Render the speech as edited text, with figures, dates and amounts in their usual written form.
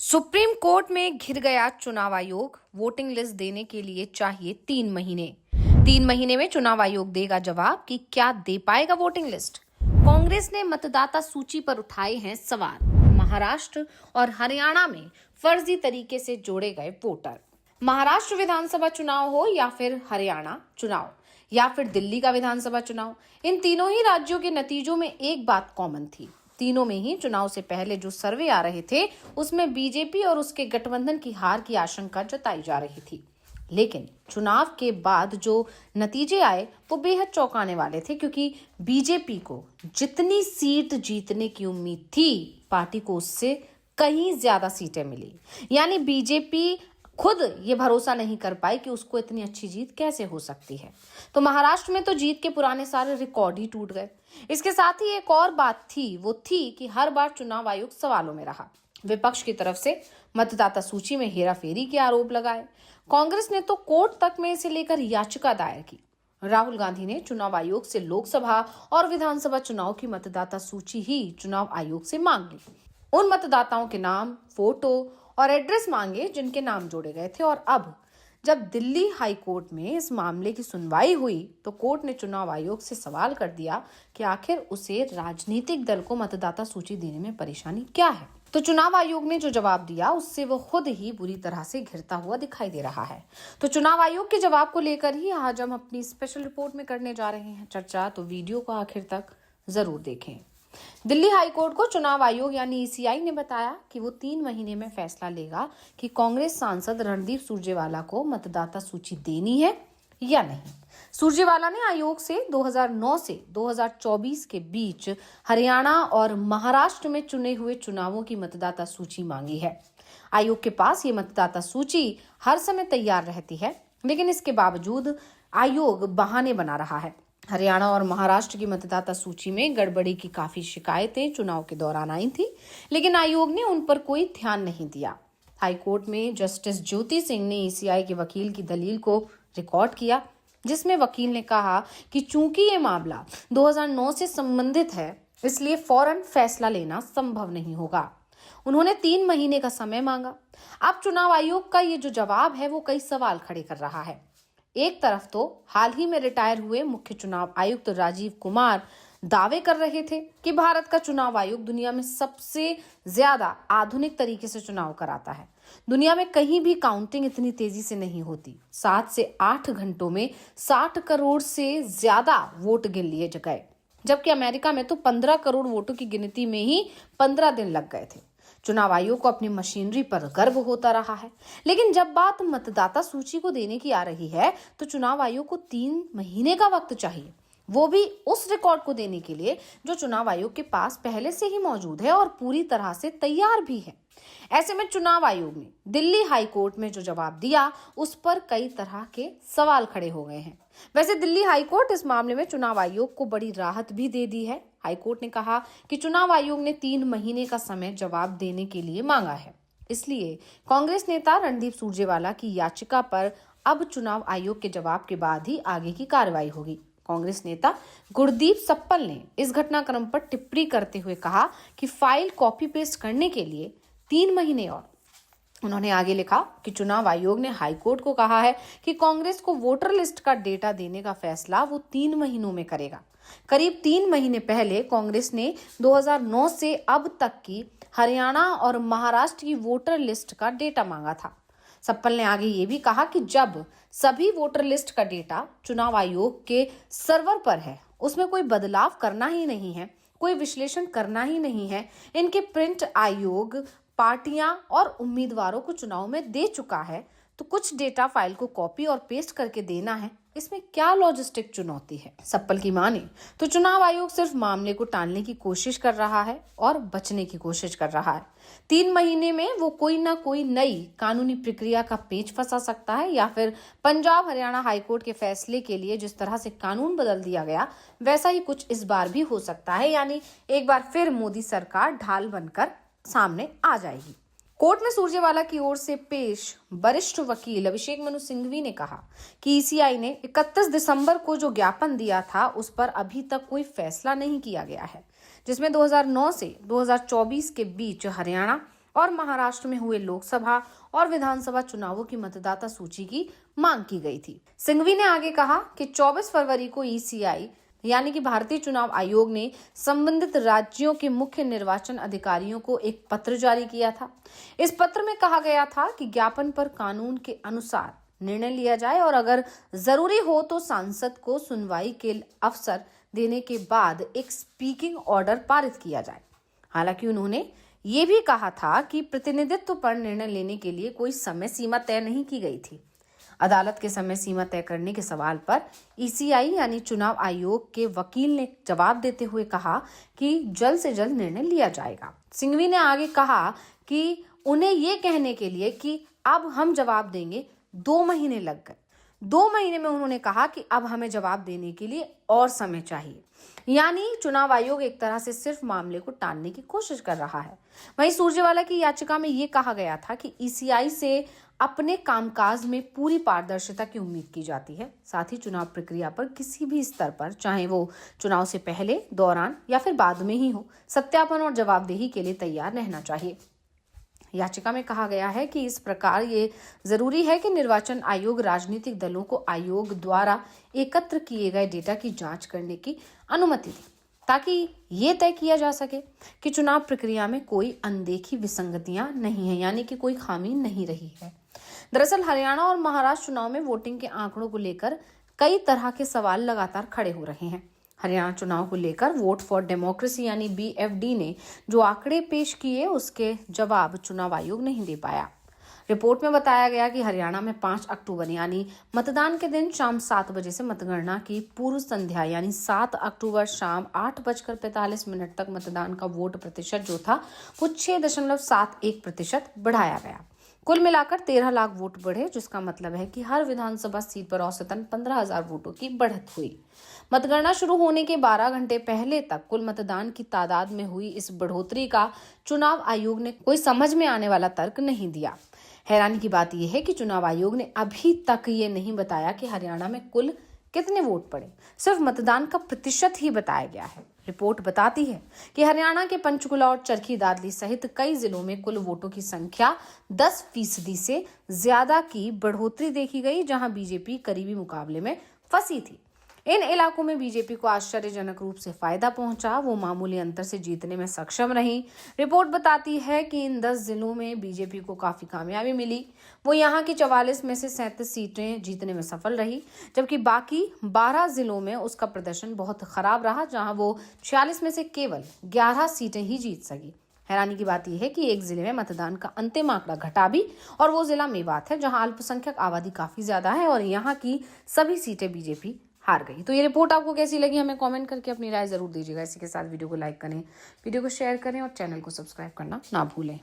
Supreme court में घिर गया चुनाव आयोग। वोटिंग लिस्ट देने के लिए चाहिए 3 महीने। 3 महीने में चुनाव आयोग देगा जवाब कि क्या दे पाएगा वोटिंग लिस्ट। कांग्रेस ने मतदाता सूची पर उठाए हैं सवाल। महाराष्ट्र और हरियाणा में फर्जी तरीके से जोड़े गए वोटर। महाराष्ट्र विधानसभा चुनाव हो या फिर हरियाणा चुनाव या फिर दिल्ली का विधानसभा चुनाव, इन तीनों ही राज्यों के नतीजों में एक बात कॉमन थी। तीनों में ही चुनाव से पहले जो सर्वे आ रहे थे उसमें बीजेपी और उसके गठबंधन की हार की आशंका जताई जा रही थी। लेकिन चुनाव के बाद जो नतीजे आए वो बेहद चौंकाने वाले थे, क्योंकि बीजेपी को जितनी सीट जीतने की उम्मीद थी, पार्टी को उससे कहीं ज्यादा सीटें मिली। यानी बीजेपी खुद ये भरोसा नहीं कर पाई कि उसको इतनी अच्छी जीत कैसे हो सकती है। तो महाराष्ट्र में तो जीत के पुराने सारे रिकॉर्ड ही टूट गए। इसके साथ ही एक और बात थी, वो थी कि हर बार चुनाव आयोग सवालों में रहा। विपक्ष की तरफ से मतदाता सूची में हेराफेरी के आरोप लगाए। कांग्रेस ने तो कोर्ट तक में इसे लेकर याचिका दायर की। राहुल गांधी ने चुनाव आयोग से लोकसभा और विधानसभा चुनाव की मतदाता सूची ही चुनाव आयोग से मांग ली। उन मतदाताओं के नाम, फोटो और एड्रेस मांगे जिनके नाम जोड़े गए थे। और अब जब दिल्ली हाई कोर्ट में इस मामले की सुनवाई हुई तो कोर्ट ने चुनाव आयोग से सवाल कर दिया कि आखिर उसे राजनीतिक दल को मतदाता सूची देने में परेशानी क्या है। तो चुनाव आयोग ने जो जवाब दिया उससे वो खुद ही बुरी तरह से घिरता हुआ दिखाई दे रहा है। तो चुनाव आयोग के जवाब को लेकर ही आज हम अपनी स्पेशल रिपोर्ट में करने जा रहे हैं चर्चा, तो वीडियो को आखिर तक जरूर देखें। दिल्ली हाईकोर्ट को चुनाव आयोग यानी ईसीआई ने बताया कि वो 3 महीने में फैसला लेगा कि कांग्रेस सांसद रणदीप सुरजेवाला को मतदाता सूची देनी है या नहीं। सुरजेवाला ने आयोग से 2009 से 2024 के बीच हरियाणा और महाराष्ट्र में चुने हुए चुनावों की मतदाता सूची मांगी है। आयोग के पास ये मतदाता सूची हर समय तैयार रहती है, लेकिन इसके बावजूद आयोग बहाने बना रहा है। हरियाणा और महाराष्ट्र की मतदाता सूची में गड़बड़ी की काफी शिकायतें चुनाव के दौरान आई थी, लेकिन आयोग ने उन पर कोई ध्यान नहीं दिया। हाईकोर्ट में जस्टिस ज्योति सिंह ने ईसीआई के वकील की दलील को रिकॉर्ड किया, जिसमें वकील ने कहा कि चूंकि ये मामला 2009 से संबंधित है, इसलिए फौरन फैसला लेना संभव नहीं होगा। उन्होंने 3 महीने का समय मांगा। अब चुनाव आयोग का ये जो जवाब है वो कई सवाल खड़े कर रहा है। एक तरफ तो हाल ही में रिटायर हुए मुख्य चुनाव आयुक्त राजीव कुमार दावे कर रहे थे कि भारत का चुनाव आयोग दुनिया में सबसे ज्यादा आधुनिक तरीके से चुनाव कराता है। दुनिया में कहीं भी काउंटिंग इतनी तेजी से नहीं होती। 7 से 8 घंटों में 60 करोड़ से ज्यादा वोट गिन लिए गए, जबकि अमेरिका में तो 15 करोड़ वोटों की गिनती में ही 15 दिन लग गए थे। चुनाव आयोग को अपनी मशीनरी पर गर्व होता रहा है, लेकिन जब बात मतदाता सूची को देने की आ रही है तो चुनाव आयोग को 3 महीने का वक्त चाहिए, वो भी उस रिकॉर्ड को देने के लिए जो चुनाव आयोग के पास पहले से ही मौजूद है और पूरी तरह से तैयार भी है। ऐसे में चुनाव आयोग ने दिल्ली हाई कोर्ट में जो जवाब दिया उस पर कई तरह के सवाल खड़े हो गए हैं। वैसे दिल्ली हाई कोर्ट इस मामले में चुनाव आयोग को बड़ी राहत भी दे दी है। हाईकोर्ट ने कहा कि चुनाव आयोग ने 3 महीने का समय जवाब देने के लिए मांगा है, इसलिए कांग्रेस नेता रणदीप सुरजेवाला की याचिका पर अब चुनाव आयोग के जवाब के बाद ही आगे की कार्रवाई होगी। कांग्रेस नेता गुरदीप सप्पल ने इस घटनाक्रम पर टिप्पणी करते हुए कहा कि फाइल कॉपी पेस्ट करने के लिए 3 महीने और। उन्होंने आगे लिखा कि चुनाव आयोग ने हाईकोर्ट को कहा है कि कांग्रेस को वोटर लिस्ट का डेटा देने का फैसला वो 3 महीनों में करेगा। करीब 3 महीने पहले कांग्रेस ने 2009 से अब तक की हरियाणा और महाराष्ट्र की वोटर लिस्ट का डेटा मांगा था। सप्पल ने आगे ये भी कहा कि जब सभी वोटर लिस्ट का डेटा चुनाव आयोग के सर्वर पर है, उसमें कोई बदलाव करना ही नहीं है, कोई विश्लेषण करना ही नहीं है, इनके प्रिंट आयोग पार्टियां और उम्मीदवारों को चुनाव में दे चुका है, तो कुछ डेटा फाइल को कॉपी और पेस्ट करके देना है, इसमें क्या लॉजिस्टिक चुनौती है। सप्पल की माने तो चुनाव आयोग सिर्फ मामले को टालने की कोशिश कर रहा है और बचने की कोशिश कर रहा है। 3 महीने में वो कोई ना कोई नई कानूनी प्रक्रिया का पेच फंसा सकता है, या फिर पंजाब हरियाणा हाईकोर्ट के फैसले के लिए जिस तरह से कानून बदल दिया गया वैसा ही कुछ इस बार भी हो सकता है। यानी एक बार फिर मोदी सरकार ढाल बनकर सामने आ जाएगी। कोर्ट में सुरजेवाला की ओर से पेश वरिष्ठ वकील अभिषेक मनु सिंघवी ने कहा कि ईसीआई ने 31 दिसंबर को जो ज्ञापन दिया था उस पर अभी तक कोई फैसला नहीं किया गया है, जिसमें 2009 से 2024 के बीच हरियाणा और महाराष्ट्र में हुए लोकसभा और विधानसभा चुनावों की मतदाता सूची की मांग की गई थी। सिंघवी ने आगे कहा कि 24 फरवरी को ईसीआई यानी कि भारतीय चुनाव आयोग ने संबंधित राज्यों के मुख्य निर्वाचन अधिकारियों को एक पत्र जारी किया था। इस पत्र में कहा गया था कि ज्ञापन पर कानून के अनुसार निर्णय लिया जाए और अगर जरूरी हो तो सांसद को सुनवाई के अवसर देने के बाद एक स्पीकिंग ऑर्डर पारित किया जाए। हालांकि उन्होंने ये भी कहा था कि प्रतिनिधित्व पर निर्णय लेने के लिए कोई समय सीमा तय नहीं की गई थी। अदालत के समय सीमा तय करने के सवाल पर ईसीआई यानी चुनाव आयोग के वकील ने जवाब देते हुए कहा कि जल्द से जल्द निर्णय लिया जाएगा। सिंघवी ने आगे कहा कि उन्हें ये कहने के लिए कि अब हम जवाब देंगे 2 महीने लग गए। 2 महीने में उन्होंने कहा कि अब हमें जवाब देने के लिए और समय चाहिए। यानी चुनाव आयोग एक तरह से सिर्फ मामले को टालने की कोशिश कर रहा है। वहीं सुरजेवाला की याचिका में ये कहा गया था कि ईसीआई से अपने कामकाज में पूरी पारदर्शिता की उम्मीद की जाती है। साथ ही चुनाव प्रक्रिया पर किसी भी स्तर पर, चाहे वो चुनाव से पहले, दौरान या फिर बाद में ही हो, सत्यापन और जवाबदेही के लिए तैयार रहना चाहिए। याचिका में कहा गया है कि इस प्रकार ये जरूरी है कि निर्वाचन आयोग राजनीतिक दलों को आयोग द्वारा एकत्र किए गए डेटा की जांच करने की अनुमति दे, ताकि ये तय किया जा सके कि चुनाव प्रक्रिया में कोई अनदेखी विसंगतियां नहीं है, यानी कि कोई खामी नहीं रही है। दरअसल हरियाणा और महाराष्ट्र चुनाव में वोटिंग के आंकड़ों को लेकर कई तरह के सवाल लगातार खड़े हो रहे हैं। हरियाणा चुनाव को लेकर वोट फॉर डेमोक्रेसी यानी BFD ने जो आंकड़े पेश किए उसके जवाब चुनाव आयोग नहीं दे पाया। रिपोर्ट में बताया गया कि हरियाणा में 5 अक्टूबर यानी मतदान के दिन शाम 7 बजे से मतगणना की पूर्व संध्या यानी 7 अक्टूबर शाम 8:45 तक मतदान का वोट प्रतिशत जो था वो 6.71% बढ़ाया गया। कुल मिलाकर 13 लाख वोट बढ़े, जिसका मतलब है कि हर विधानसभा सीट पर औसतन 15,000 वोटों की बढ़त हुई। मतगणना शुरू होने के 12 घंटे पहले तक कुल मतदान की तादाद में हुई इस बढ़ोतरी का चुनाव आयोग ने कोई समझ में आने वाला तर्क नहीं दिया। हैरानी की बात यह है कि चुनाव आयोग ने अभी तक ये नहीं बताया कि हरियाणा में कुल कितने वोट पड़े, सिर्फ मतदान का प्रतिशत ही बताया गया है। रिपोर्ट बताती है कि हरियाणा के पंचकुला और चरखी दादरी सहित कई जिलों में कुल वोटों की संख्या 10% से ज्यादा की बढ़ोतरी देखी गई, जहां बीजेपी करीबी मुकाबले में फंसी थी। इन इलाकों में बीजेपी को आश्चर्यजनक रूप से फायदा पहुंचा, वो मामूली अंतर से जीतने में सक्षम रही। रिपोर्ट बताती है कि इन 10 जिलों में बीजेपी को काफी कामयाबी मिली। वो यहाँ की 44 में से 37 सीटें जीतने में सफल रही, जबकि बाकी 12 जिलों में उसका प्रदर्शन बहुत खराब रहा, जहां वो 46 में से केवल 11 सीटें ही जीत सकी। हैरानी की बात यह है कि एक जिले में मतदान का अंतिम आंकड़ा घटा भी, और वो जिला मेवात है, जहां अल्पसंख्यक आबादी काफी ज्यादा है और यहाँ की सभी सीटें बीजेपी हार गई। तो ये रिपोर्ट आपको कैसी लगी हमें कमेंट करके अपनी राय जरूर दीजिएगा। इसी के साथ वीडियो को लाइक करें, वीडियो को शेयर करें और चैनल को सब्सक्राइब करना ना भूलें।